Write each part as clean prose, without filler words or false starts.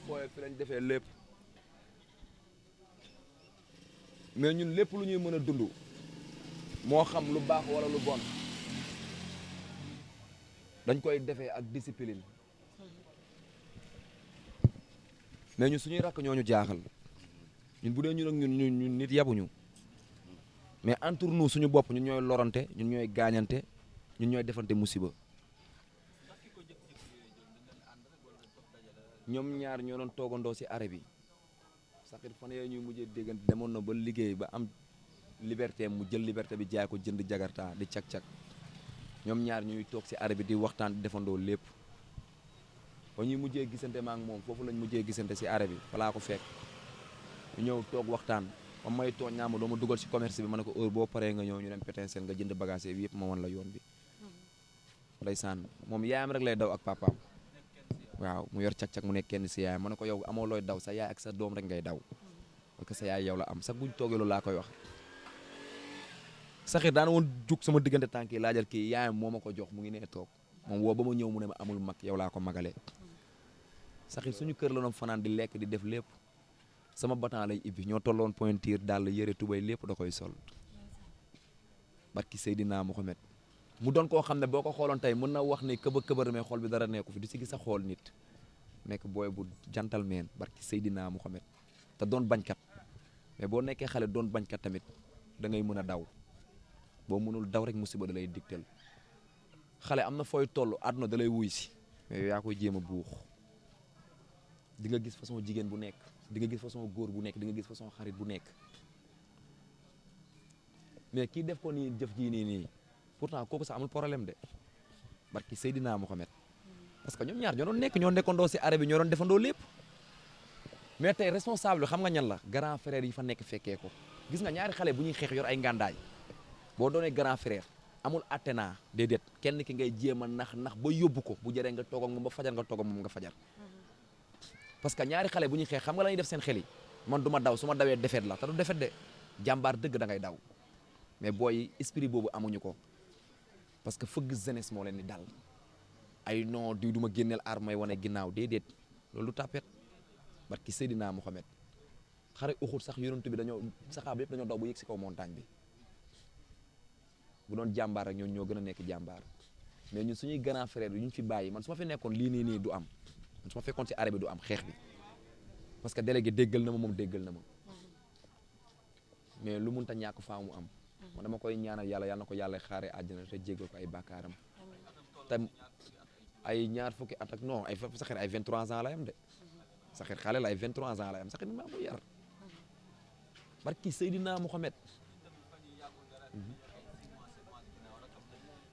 fooyee fi lañ defee lépp mais ñun lépp lu ñuy mën a dund moo xam lu baax wala lu bon dañ koy defee ak discipline mais ñun suñuy rakk ñooñu jaaxal ñun bu dee ñun ak ñun nit yabuñu mais entre nous suñu bopp ñun ñooy lorante ñun ñooy gaañante ñun ñooy defante musiba ñoom ñaar ñoo doon toogandoo si arrêt bi saxit fan yooyu ñuy mujjee déggante demoon na ba liggéey ba am liberté mu jël liberté bi jaay ko jënd jagarta di cag-cag ñoom ñaar ñuy toog si arrêt bi di waxtaan di defandoo lépp ba ñuy mujjee gisante ma ak moom foofu lañ mujjee gisante si arrêt bi falaa ko fekk ñu ñëw toog waxtaan ba may tooñ naa ma doo ma dugal si commerce bi ma ne ko heure boo paree nga ñëw ñu dem pétincelle nga jënd bagage bi yëpp ma wan la yoon bi ndeysaan moom yaayam rek lay daw ak papaam waaw mu yor cag-cag mu nekk kenn si yaayam ma ne ko yow amoo looy daw sa yaay ak sa doom rek ngay daw parce que sa yaay yow la am sax buñ toogee loolu laa koy wax saxir daan woon jug sama diggante tànk yi laajal kii yaayam moo ma ko jox mu ngi nee toog moom woo ba ma ñëw mu ne ma amul mag yow laa ko magalee saxir suñu kër la doon fanaan di lekk di def lépp sama batan lay ibbi ñoo tolloon pointure daal yëre tubay lépp da koy sol barki Seydina Mohamed mu doon koo xam ne boo ko xooloon tey mën na wax ne këba këbar mais xool bi dara nekku fi du si gis sa xool nit nekk booy bu gentleman barki Seydina Mohamed te doon bañkat mais boo nekkee xale doon bañkat tamit da ngay mën a daw boo mënul daw rek musiba da lay digtal xale am na fooy toll àdduna da lay wuy si mais yow yaa koy jéem a buux di nga gis façon jigéen bu nekk di nga gis façon góor bu nekk di nga gis façon xarit bu nekk mais kii def ko nii jëf jii nii pourtant kooku sax amul problème de barki Seydina Mohamed parce que ñoom ñaar ñoo doon nekk ñoo nekkandoo si arrêt bi ñoo doon defandoo lépp mais tey responsable xam nga ñan la grand frère yi fa nekk fekkee ko gis nga ñaari xale bu ñuy xeex yor ay ngàndaay boo doonee grand frère amul attenant déedéet kenn ki ngay jéem a nax ba yóbbu ko bu jëree nga toog ak moom ba fajar nga toog ak moom nga fajar parce que ñaari xale bu ñuy xeex xam nga la ñuy def seen xel yi man du ma daw su ma dawee defet la te du defet de jàmbaar dëgg da ngay daw mais booy esprit boobu amuñu ko parce que fëgg jeunesse moo leen di dal ay non diw du ma génneel aar may wane ginnaaw déedéet loolu du tàppet barki Seydina Mohamed xare Uxud sax yonent bi dañoo saxaaba yëpp dañoo daw bu yëg si kaw montagne bi bu doon jàmbaar rek ñoo gën a nekk jàmbaar mais ñun suñuy grand frère yi ñu fi bàyyi man su ma fi nekkoon lii nii du am man su ma fekkoon si arrêt bi du am xeex bi parce que délégué déggal na ma moom déggal na ma mais lu munta ñàkk faa mu am man dama koy ñaanal yàlla na ko yàlla xaaree àjjana te jéggal ko ay bàkkaaram te ay ñaar fukki at ak non ay saxir ay 23 ans la yam de saxir xale la ay 23 ans la yam saxir maa ko yar barki Seydina Mohamed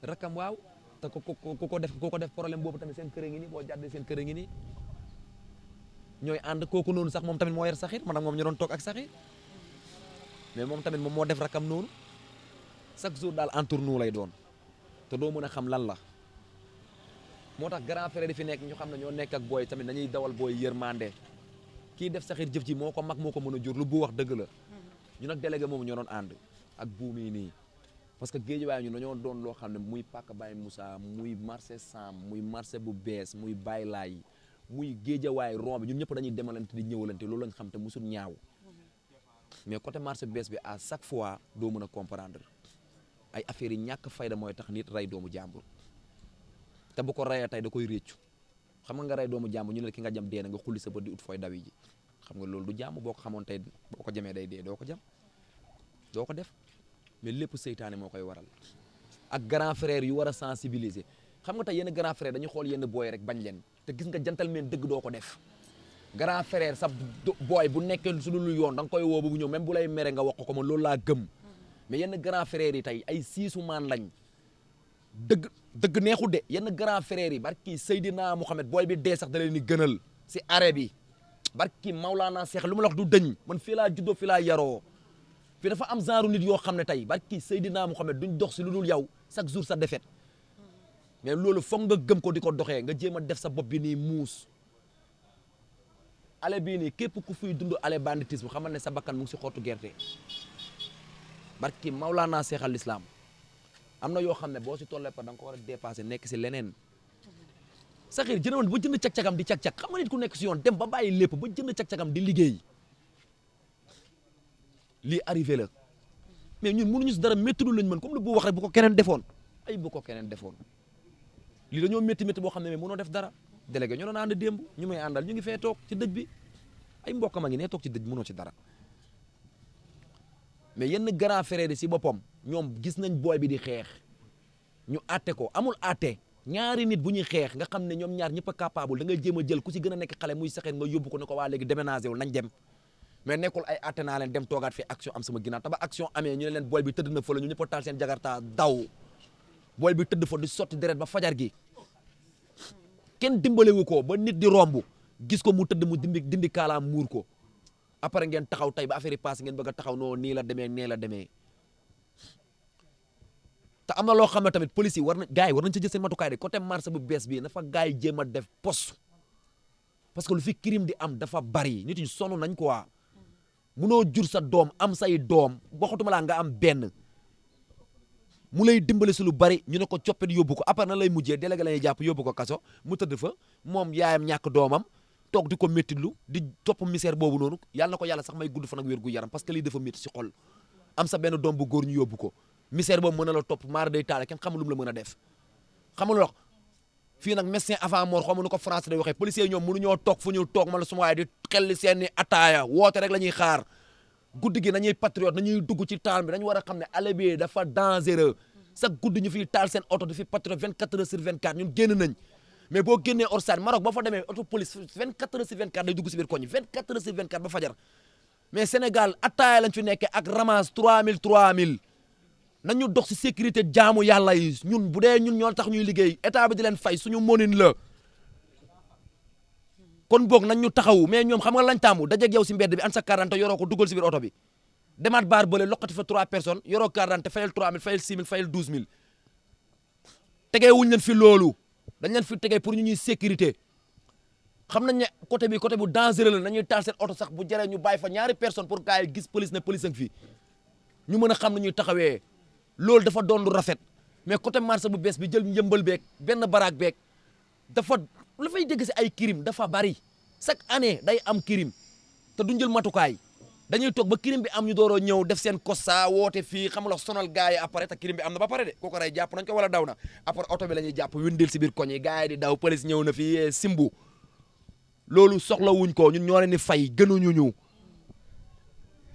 rakam waaw te ku ko def problème boobu tamit seen kër a ngi nii boo jàddee seen kër a ngi nii ñooy ànd kooku noonu sax moom tamit moo yar saxir man ak moom ñu doon toog ak saxir mais moom tamit moom moo def rakam noonu chaque jour daal entre nous lay doon te doo mën a xam lan la moo tax grand frère yi fi nekk ñu xam ne ñoo nekk ak booy tamit dañuy dawal booy yërmande kii def saxir jëf ji moo ko mag moo ko mën a jur lu bu wax dëgg la ñu nag délégué moomu ñoo doon ànd ak buumi nii parce que géejuwaay ñu dañoo doon loo xam ne muy Pàkk Baye Moussa muy marché Sam muy marché bu bees muy Baye Laay muy géejawaay rond bi ñun ñëpp dañuy demalante di ñëwalante loolu lañ xam te musul ñaaw mais côté marché bees bi à chaque fois doo mën a comprendre ay affaires yi ñàkk fayda mooy tax nit rey doomu jàmbur te bu ko reyee tey da koy réccu xam nga rey doomu jàmbur ñu ne ki nga jam dee na nga xulli sa bët di ut fooy dawi ji xam nga loolu du jàmm boo ko xamoon tey boo ko jamee day dee doo ko jam doo ko def mais lépp seytaane moo koy waral ak grand frère yu war a sensibiliser xam nga tey yenn grand frère dañu xool yenn booy rek bañ leen te gis nga gentleman dëgg doo ko def grand frère sa booy bu nekkee su dul yoon da nga koy woo ba bu ñëw même bu lay mere nga wax ko man loolu laa gëm mais yenn grand frère yi tey ay siisu maan lañ dëgg neexul de yenn grand frère yi barki Seydina Mohamed booy bi dee sax da leen ni gënal si arrêt bi barki Maulana Cheikh lu ma la wax du dëñ man fii laa juddoo fii laa yaroo fii dafa am genre nit yoo xam ne tey barki Seydina Mohamed duñ dox si lu dul yow chaque jour sa défaite mais loolu foog nga gëm ko di ko doxee nga jéem a def sa bopp bi nii muus ale bii nii képp ku fiy dund ale banditisme xamal ne sa bakkan mu ngi si xottu gerte barki Maulana Cheikh al Islam am na yoo xam ne boo si tollee pa da nga ko war a dépassé nekk si leneen Saxiir jëndoon ba jënd cag-cagam di cag-cag xam nga nit ku nekk si yoon dem ba bàyyi lépp ba jënd cag-cagam di liggéey lii arrivé la mais ñun mënuñu si dara métti lañ mën comme lu bu wax rek bu ko keneen defoon ay bu ko keneen defoon lii dañoo métti boo xam ne mais mënoo def dara délégué ñu doon ànd démb ñu may àndal ñu ngi fee toog ci dëj bi ay mbokkam a ngi ne toog ci dëj mënoo ci dara mais yenn grand frère yi si boppam ñoom gis nañ booy bi di xeex ñu àtte ko amul àtte ñaari nit bu ñuy xeex nga xam ne ñoom ñaar ñëpp a capable da ngay jéem a jël ku si gën a nekk xale muy saxeen nga yóbbu ko ne ko waa léegi déménagé wul nañ dem mais nekkul ay àtte naa leen dem toogaat fi action am sama ginnaaw te ba action amee ñu ne leen booy bi tëdd na fa la ñu ñëpp a taal seen jagarta daw booy bi tëdd fa di sotti deret ba fajar gi kenn dimbalewu ko ba nit di romb gis ko mu tëdd mu dindi kaalaam muur ko après ngeen taxaw tey ba affaire yi passe ngeen bëgg a taxaw noo nii la demee nee la demee te am na loo xam ne tamit police yi war na gars yi war nañ ci jël seen matukaay de côté marché bu bees bii dafa gars yi jéem a def poste parce que lu fi crime di am dafa bari nit ñi sonn nañ quoi munoo jur sa doom am say doom waxatuma laa nga am benn mu lay dimbale si lu bari ñu ne ko coppet yóbbu ko après na lay mujjee délégué la ñuy jàpp yóbbu ko kaso mu tëdd fa moom yaayam ñàkk doomam toog di ko méttitlu di topp misère boobu noonu yàlla na ko yàlla sax may gudd fan ak wér gu yaram parce que lii dafa métti si xol am sa benn doom bu góor ñu yóbbu ko misère boobu mën na la topp maar day taale kenn xamul lu mu la mën a def xamul wax fii nag médecin avant mort xamu nu ko français day waxee policiers ñoom mënuñoo toog fu ñu toog man la suma waaye di xelli seeni ataaya woote rek la ñuy xaar guddi gi nañuy patriote nañuy dugg ci taal bi dañu war a xam ne àll bi dafa dangereux chaque guddi ñu fiy taal seen oto di fi patriote 24 heures sur 24 ñun génn nañ mais boo génnee Orsane Maroc boo fa demee auto police 24 heures sur 24 day dugg si biir koñ 24 heures sur 24 ba fajar mais Sénégal ataaya lañ fi nekkee ak ramasse 3000 nañu dox si sécurité jaamu yàlla yi ñun bu dee ñun ñoo tax ñuy liggéey état bi di leen fay suñu monin la kon boog nañ ñu taxawu mais ñoom xam nga lañ taamu dajeeg yow si mbedd bi an sa carte d'identité yoroo ko dugal si biir oto bi demaat baar bële loqati fa 3 personnes yoroo carte d'identité fayal 3000 fayal 6000 fayal 12000 tegee wuñ leen fi loolu dañ leen fi tegee pour ñu ñuy sécurité xam nañ ne côté bi côté bu dangereux la nañuy taal seen oto sax bu jëree ñu bàyyi fa ñaari personnes pour gars yi gis police ne police ak fii ñu mën a xam ne ñuy taxawee loolu dafa doon lu rafet mais côté marché bu bees bi jël njëmbal beeg benn baraak beeg dafa la fay dégg si ay crime dafa bari chaque année day am crime te duñ jël matukaay dañuy toog ba crime bi am ñu dooroo ñëw def seen kossa woote fii xam la sonal gars yi après te crime bi am na ba pare de kooku rey jàpp nañ ko wala daw na après oto bi la ñuy jàpp windil si biir koñ yi gars yi di daw police ñëw na fii simbu loolu soxla wuñ ko ñun ñoo leen di fay gënuñu ñu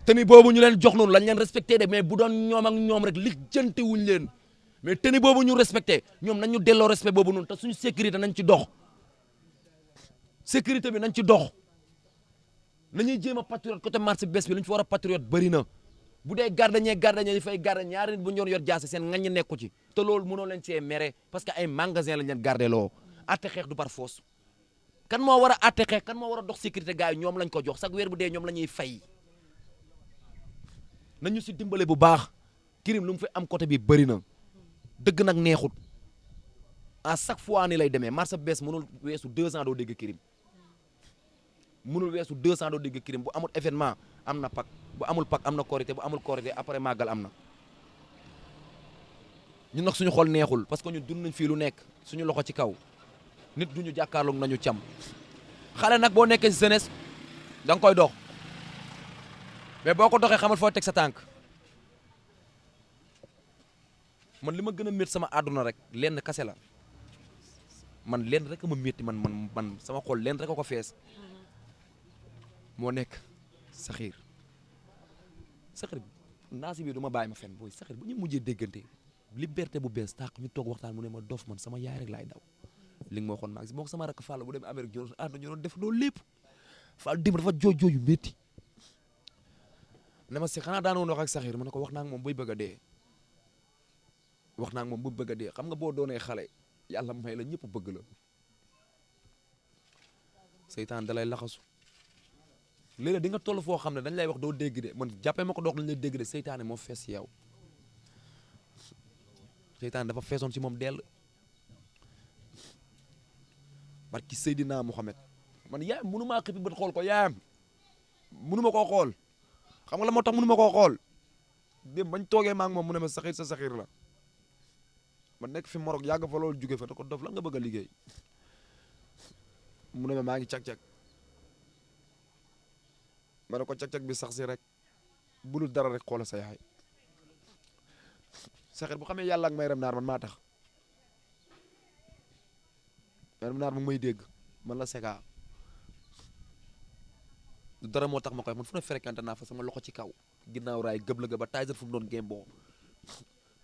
teni boobu ñu leen jox noonu lañ leen respecté de mais bu doon ñoom ak ñoom rek li jënte wuñ leen mais teni boobu ñu respecté ñoom nañ ñu delloo respect boobu noonu te suñu sécurité nañ ci dox sécurité bi nañ ci dox nañuy jéem a patriote côté marché bés bi lu ñu fi war a patriote bëri na bu dee gardien yi fay garde ñaari nit bu ñu yor jaase seen ngañ nekku ci te loolu mënoo leen see mere parce que ay magasin lañ leen garder loo atte xeex du par force kan moo war a atte xeex kan moo war a dox sécurité gars yi ñoom lañ ko jox chaque weer bu dee ñoom la ñuy fay nañu si dimbale bu baax crime lu mu fi am côté bi bëri na dëgg nag neexut à chaque fois ni lay demee marché bees mënul weesu 2 ans doo dégg crime mënul weesu 2 ans doo dégg crime bu amul événement am na pak bu amul pak am na korité bu amul korité après màggal am na ñun nag suñu xol neexul parce que ñun dund nañ fii lu nekk suñu loxo ci kaw nit duñu jàkkaarloog nañu cam xale nag boo nekkee si jeunesse da nga koy dox mais boo ko doxee xamal foo teg sa tànk man li ma gën a métti sama àdduna rek lenn kase la man lenn rek ma métti man sama xol lenn rek a ko fees moo nekk saxiir naa si biir du ma bàyyi ma fen booy saxiir bu ñu mujjee déggante liberté bu bees tàq ñu toog waxtaan mu ne ma dof man sama yaay rek laay daw li nga ma waxoon maag si moo ko sama rakk Fall bu dem Amérique ñu doon def loolu lépp Fall dim dafa jooj yu métti ne ma si xanaa daan woon wax ak saxiir ma ne ko wax naa ak moom buy bëgg a dee wax naa ak moom bu bëgg a dee xam nga boo doonee xale yàlla may la ñëpp bëgg la seytaan da lay laxasu léeg-léeg di nga toll foo xam ne dañ lay wax doo dégg de man jàppee ma ko dox lañ lay dégg de seytaane moo fees si yow seytaane dafa feesoon si moom dell barki Seydina Mohamed man yaayam mënu maa xippi bët xool ko yaayam mënu ma koo xool xam nga la moo tax mënu ma koo xool dem bañ toogee maa ngi moom mu ne ma saxiir sa saxiir la man nekk fi Maroc yàgg fa loolu jóge fa te ko dof la nga bëgg a liggéey mu ne ma maa ngi cag-cag ma ne ko cag-cag bi sax si rek bulul dara rek xoola sa yaay saxir bu xamee yàlla ak Mayram Naar man maa tax Mayram Naar mu may dégg man la Seka du dara moo tax ma koy man fu ne fréquenté naa fa sama loxo ci kaw ginnaaw raay gëb la ga ba Tyson fu mu doon gémboo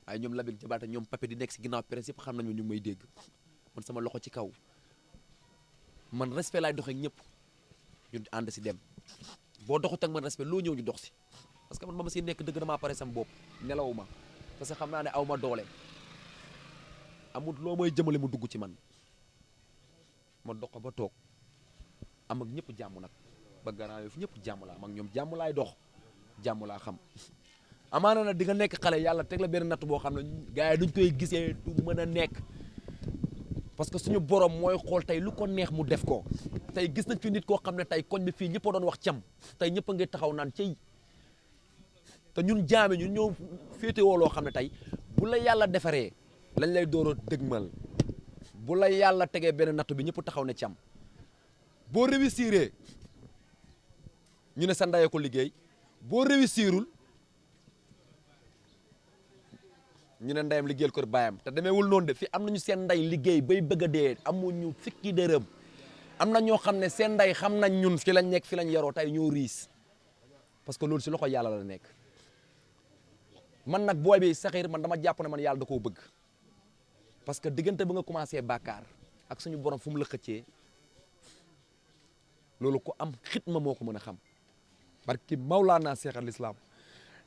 waaye ñoom Labib Jabaate ñoom Pape di nekk si ginnaaw presse yëpp xam nañu ñu ngi may dégg man sama loxo ci kaw man respect laay doxee ak ñëpp ñu ànd si dem boo doxut ak man respect loo ñëw ñu dox si parce que man ba ma si nekk dëgg damaa pare sama bopp nelawuma parce que xam naa ne aw ma doole amul loo may jëmale mu dugg ci man ma dox ko ba toog am ak ñëpp jàmm nag ba Grand Yoff ñëpp jàmm laa am ak ñoom jàmm laay dox jàmm laa xam amaana na di nga nekk xale yàlla teg la benn natt boo xam ne gars yi duñ koy gisee du mën a nekk parce que suñu borom mooy xool tey lu ko neex mu def ko tey gis nañ fi nit koo xam ne tey koñ bi fii ñëpp a doon wax cam tey ñëpp a ngi taxaw naan cey te ñun jaame ñun ñoo féetewoo loo xam ne tey bu la yàlla defaree lañ lay door a dëgmal bu la yàlla tegee benn natt bi ñëpp taxaw ne cam boo réussiree ñu ne sa ndey ko liggéey boo réussirul ñu ne ndeyam liggéeyal ko baayam te demeewul noonu de fi am nañu seen ndey liggéey bay bëgg a dee amuñu fikki dërëm am na ñoo xam ne seen ndey xam nañ ñun fi lañ nekk fi lañ yaroo tey ñoo riis parce que loolu si loxo yàlla la nekk man nag booy bi saxiir man dama jàpp ne man yàlla da koo bëgg parce que diggante ba nga commencé bàkkaar ak suñu borom fu mu la xëccee loolu ko am xitma moo ko mën a xam barki Mawlaana Seex al Islaam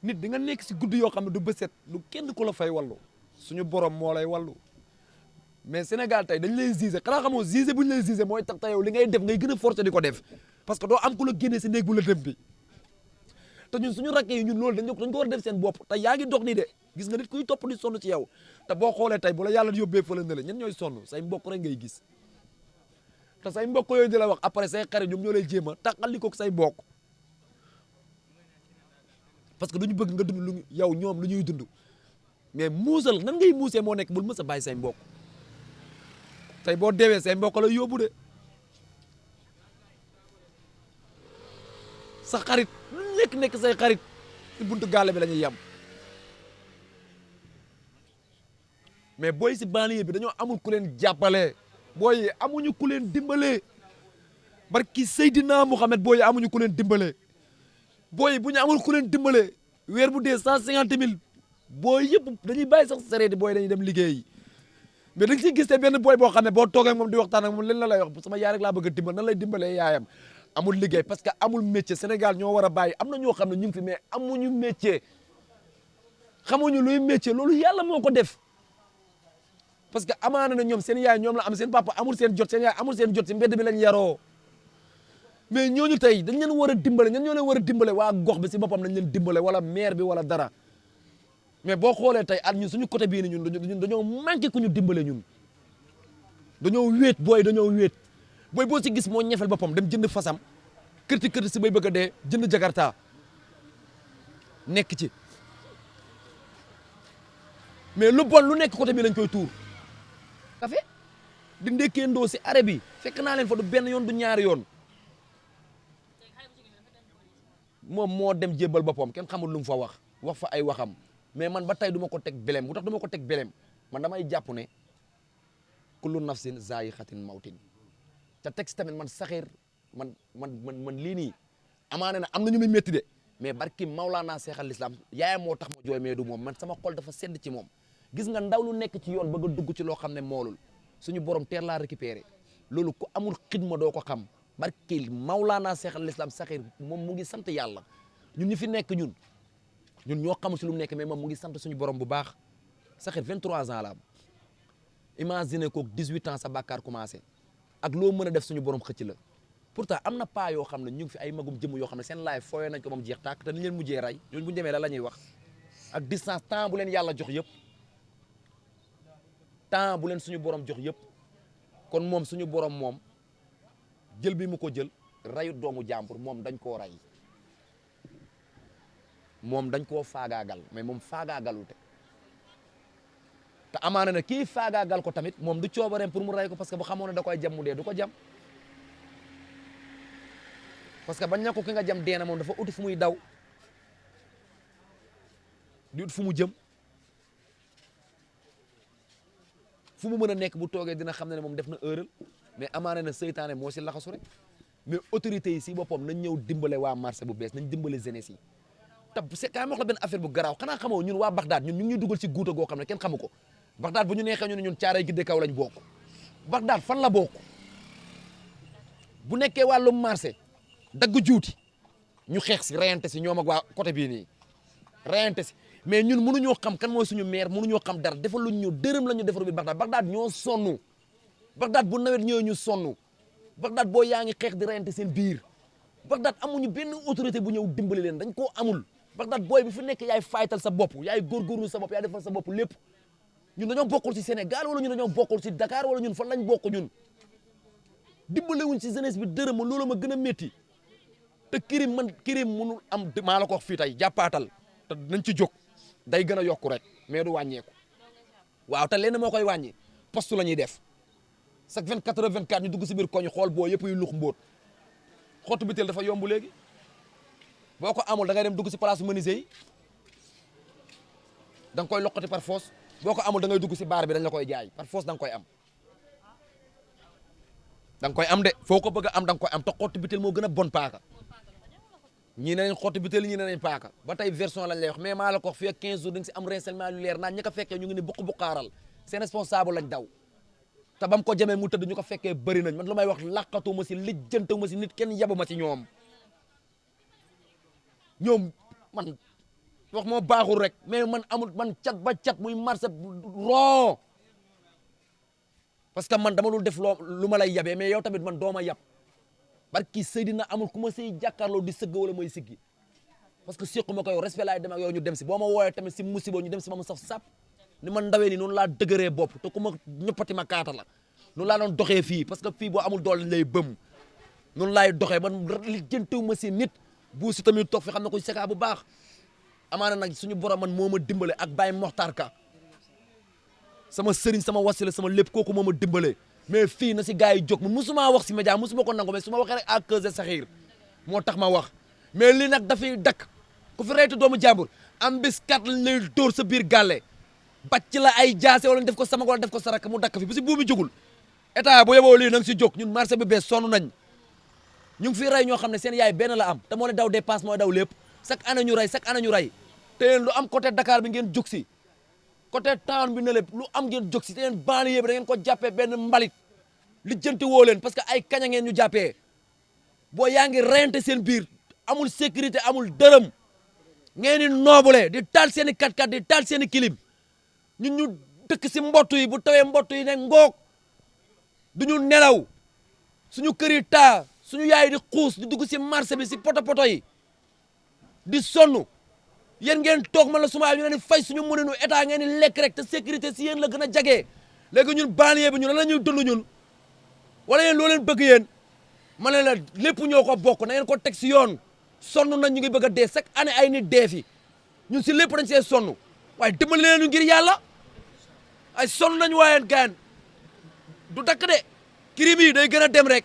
nit di nga nekk si guddi yoo xam ne du bëset lu kenn ko la fay wallu suñu borom moo lay wallu mais Sénégal tey dañ lay gisé xanaa xamoo gisé bu ñu lay gisé mooy tax tey yow li ngay def ngay gën a forcé di ko def parce que doo am ku la génnee si néeg bu la dem bi te ñun suñu rakk yi ñun loolu dañ ko war a def seen bopp te yaa ngi dox nii de gis nga nit kuy topp di sonn ci yow te boo xoolee tey bu la yàlla yóbbee fële na la ñen ñooy sonn say mbokk rek ngay gis te say mbokk yooyu di la wax après say xarit ñoom ñoo lay jéem a tàqali ko say mbokk parce que duñu bëgg nga dund lu yow ñoom lu ñuy dund mais muusal nan ngay muusee moo nekk bul mës a bàyyi say mbokk tey boo deewee say mbokk la yóbbu de sa xarit lu nekk say xarit ci buntu gaale bi la ñuy yem mais booy si banlieue bi dañoo amul ku leen jàppale booy yi amuñu ku leen dimbale barki Seydina Mouhamed booy yi amuñu ku leen dimbale booy bu ñu amul ku leen dimbale weer bu dee 150 000 booy yëpp dañuy bàyyi sax sareet booy dañuy dem liggéeyi mais dañ ciy gis te benn booy boo xam ne boo toogee moom di waxtaan ak moom leen la lay wax sama yaay rek laa bëgg a dimbal nan lay dimbalee yaayam amul liggéey parce que amul métier Sénégal ñoo war a bàyyi am na ñoo xam ne ñu ngi fi mais amuñu métier xamuñu luy métier loolu yàlla moo ko def parce que amaana na ñoom seen yaay ñoom la am seen papa amul seen jot seen yaay amul seen jot si mbedd bi lañ yaroo mais ñooñu tey dañ leen war a dimbale ñan ñoo leen war a dimbale waa gox bi si boppam nañ leen dimbale wala maire bi wala dara mais boo xoolee tey at ñun suñu côté bii ni ñun dañoo manqué ku ñu dimbale ñun dañoo wéet booy dañoo wéet booy boo si gis moo ñefel boppam dem jënd fasam kërti si bay bëgg a dee jënd jakarta nekk ci mais lu bon lu nekk côté bi lañ koy tuur café di ndekkee ndoo si arrêt bi fekk naa leen fa du benn yoon du ñaari yoon moom moo dem jébbal boppam kenn xamul lu mu fa wax fa ay waxam mais man ba tey du ma ko teg belem bu tax du ma ko teg belem man damay jàpp ne kullu nafsin zaa'iqatin mawtin te teg si tamit man saxiir man lii nii amaana na am na ñu muy métti de mais barki Mawlaana Seex al Islaam yaayam moo tax ma jooy mais du moom man sama xol dafa sedd ci moom gis nga ndaw lu nekk ci yoon bëgg a dugg ci loo xam ne moolul suñu borom teer laa récupéré loolu ku amul xidma doo ko xam barki Mawlaana Seex al Islaam saxiir moom mu ngi sant yàlla ñun ñi fi nekk ñun ñoo xamul si lu mu nekk mais moom mu ngi sant suñu borom bu baax saxiir 23 ans la am imagine ko 18 ans sa bàkkaar commencé ak loo mën a def suñu borom xëcc la pourtant am na pas yoo xam ne ñu ngi fi ay magum jëmm yoo xam ne seen live fooyee nañ ko moom jeex tàkk te ni leen mujjee rey ñooñu bu ñu demee la ñuy wax ak distance temps bu leen yàlla jox yëpp temps bu leen suñu borom jox yëpp kon moom suñu borom moom jël bi mu ko jël reyu doomu jàmbur moom dañ koo rey moom dañ koo faagaagal mais moom faagaagalu te amaana na kii faagaagal ko tamit moom du coobareem pour mu rey ko parce que bu xamoon ne da koy jam mu dee du ko jam parce que bañ na ko ki nga jam deena moom dafa uti fu muy daw di ut fu mu jëm fu mu mën a nekk bu toogee dina xam ne moom def na erreur mais amaana na seytaane moo si laxasu rek mais autorités yi si boppam nañ ñëw dimbale waa marché bu bees nañ dimbale jeunesse yi te c'est quand même wax la benn affaire bu garaaw xanaa xamoo ñun waa Bagdad ñun ñu ngi ñuy dugal si guuta goo xam ne kenn xamu ko Bagdad bu ñu neexee ñu ne ñun caaray gidde kaw lañ bokk Bagdad fan la bokk bu nekkee wàllum marché dagg juuti ñu xeex si reyante si ñoom ak waa côté bii nii reyante si mais ñun mënuñoo xam kan mooy suñu maire mënuñoo xam dara defaluñ ñu dërëm la ñu defaru bi Bagdad ñoo sonn Bagdad bu nawet ñëwee ñu sonn Bagdad boo yaa ngi xeex di reyante seen biir Bagdad amuñu benn autorité bu ñëw dimbali leen dañ koo amul Bagdad booy bi fu nekk yaay faytal sa bopp yaay góorgóorlu sa bopp yaay defal sa bopp lépp ñun dañoo bokkul ci Sénégal wala ñun dañoo bokkul ci Dakar wala ñun fan lañ bokk ñun dimbalewuñ ci jeunesse bi dërëm ma loolu ma gën a métti te kirim mënul am maa la ko wax fii tey jàppaatal te nañ ci jóg day gën a yokku rek mais du wàññeeku waaw te lenn moo koy wàññi poste la ñuy def chaque 24 heures 24 ñu dugg si biir koñ xool boo yëpp yu lux mbóot xottu biteel dafa yomb léegi boo ko amul da ngay dem dugg si place menuisier yi da nga koy loqati par force boo ko amul da ngay dugg si baar bi dañ la koy jaay par force da nga koy am da nga koy am de foo ko bëgg a am da nga koy am te xottu biteel moo gën a bon paaka ñii ne nañ xottu biteel ñii ne nañ paaka ba tey version lañ lay wax mais maa la ko wax fii ak 15 jours da nga si am renseignement lu leer naan ñi ko fekkee ñu ngi ne buqaaral seen responsable lañ daw te bam ko jamee mu tëdd ñu ko fekkee bëri nañ man lu may wax laqatu ma si lijjantu ma si nit kenn yabu ma ci ñoom man wax moo baaxul rek mais man amul man cat ba cat muy marché ron parce que man dama dul def lu ma lay yabee mais yow tamit man dooma yab barki Seydina amul ku ma say jàkkaarloo di sëgg wala mooy siggi parce que séqu ma ko yow respect laay dem ak yow ñu dem si boo ma wooyee tamit si musiba ñu dem si ma mu saf sap ni man ndawee ni noonu laa dëgëree bopp te ku ma ñëppati ma kaata la noonu laa doon doxee fii parce que fii boo amul doole lay bëm noonu laay doxee man li jëntewu ma si nit bu si tamit toog fi xam ne ko seka bu baax amaana nag suñu borom man moo ma dimbale ak Baye Mokhtar Ka sama sëriñ sama wasila sama lépp kooku moo ma dimbale mais fii na si gars yi jóg man musuma wax si média musuma ko nangu mais su ma waxee rek à cause de Sakhir moo tax ma wax mais lii nag dafay dakk ku fi reytu doomu jàmbur am bis kat lañ lay dóor sa biir gàlle bàcc la ay jaase wala def ko sama wala def ko sarak mu dakk fi bu si buumi jógul état bu yeboo lii na nga si jóg ñun marché bi bees sonn nañ ñu ngi fi rey ñoo xam ne seen yaay benn la am te moo ne daw dépense mooy daw lépp chaque année ñu rey te yéen lu am côté Dakar bi ngeen jóg si côté town bi ne lépp lu am ngeen jóg si te yéen banlieue bi da ngeen ko jàppee benn mbalit lijjanti woo leen parce que ay kaña ngeen ñu jàppee boo yaa ngi reyante seen biir amul sécurité amul dërëm ngeen di noobule di taal seen i kat-kat di taal seen i kilim ñun ñu dëkk si mbottu yi bu tawee mbottu yi ne ngoog duñu nelaw suñu kër yi taa suñu yaay di xuus di dugg si marché bi si poto yi di sonn yéen ngeen toog man la suma ñu ne ni fay suñu mëninu état ngeen di lekk rek te sécurité si yéen la gën a jagee léegi ñun banlieue bi ñun la ñuy dund ñun wala yéen loo leen bëgg yéen ma ne la lépp ñoo ko bokk na ngeen ko teg si yoon sonn nañ ñu ngi bëgg a dee chaque année ay nit dee fi ñun si lépp dañ see sonn waaye dimbali leen ñu ngir yàlla ay sonn nañ waaye gaan du dakk de crime yi day gën a dem rek